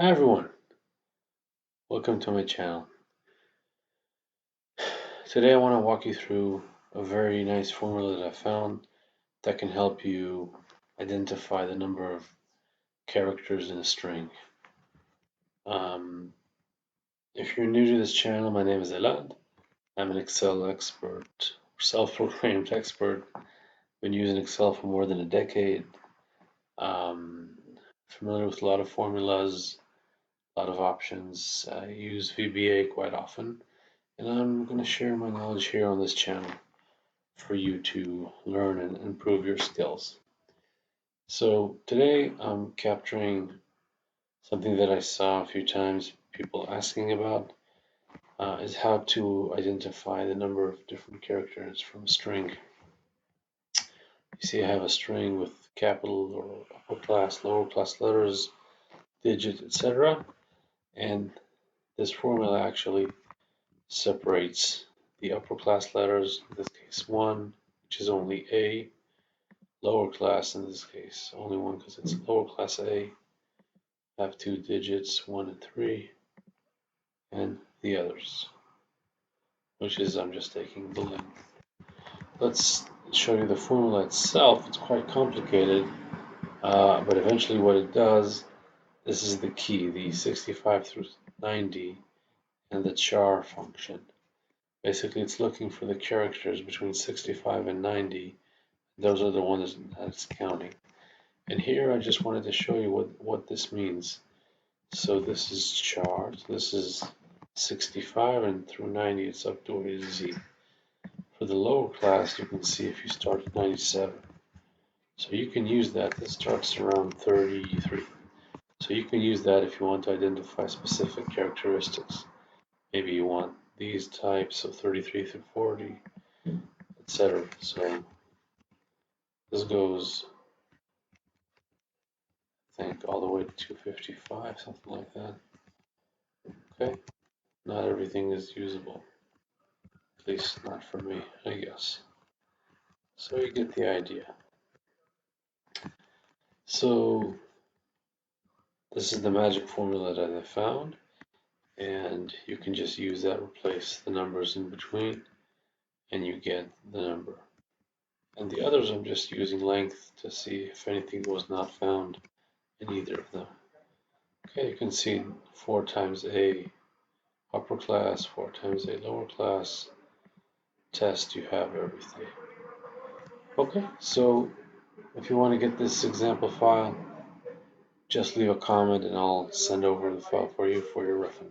Hi everyone, welcome to my channel. Today I want to walk you through a very nice formula that I found that can help you identify the number of characters in a string. Um, if you're new to this channel, my name is Elad. I'm an Excel expert, self-proclaimed expert. Been using Excel for more than a decade. Um, Familiar with a lot of formulas, a lot of options. I use VBA quite often, and I'm going to share my knowledge here on this channel for you to learn and improve your skills. So today I'm capturing something that I saw a few times people asking about is how to identify the number of different characters from a string. You see I have a string with capital or upper class, lower class letters, digits, etc. And this formula actually separates the upper class letters, in this case 1, which is only A, lower class in this case, only one because it's lower class A, have two digits, 1 and 3, and the others, which is I'm just taking the length. Let's show you the formula itself. It's quite complicated, but eventually what it does, this is the key, the 65 through 90 and the char function. Basically, it's looking for the characters between 65 and 90. Those are the ones that it's counting. And here I just wanted to show you what this means. So this is char, so this is 65 and through 90 it's up to A to Z. For the lower class you can see if you start at 97. So you can use that, this starts around 33. So you can use that if you want to identify specific characteristics. Maybe you want these types of 33 through 40, etc. So this goes, I think, all the way to 255, something like that. Okay, not everything is usable. At least not for me, I guess. So you get the idea. So this is the magic formula that I found, and you can just use that, replace the numbers in between, and you get the number. And the others I'm just using length to see if anything was not found in either of them. Okay, you can see 4 times A upper class, 4 times A lower class, test, you have everything. Okay, so if you want to get this example file, just leave a comment and I'll send over the file for you for your reference.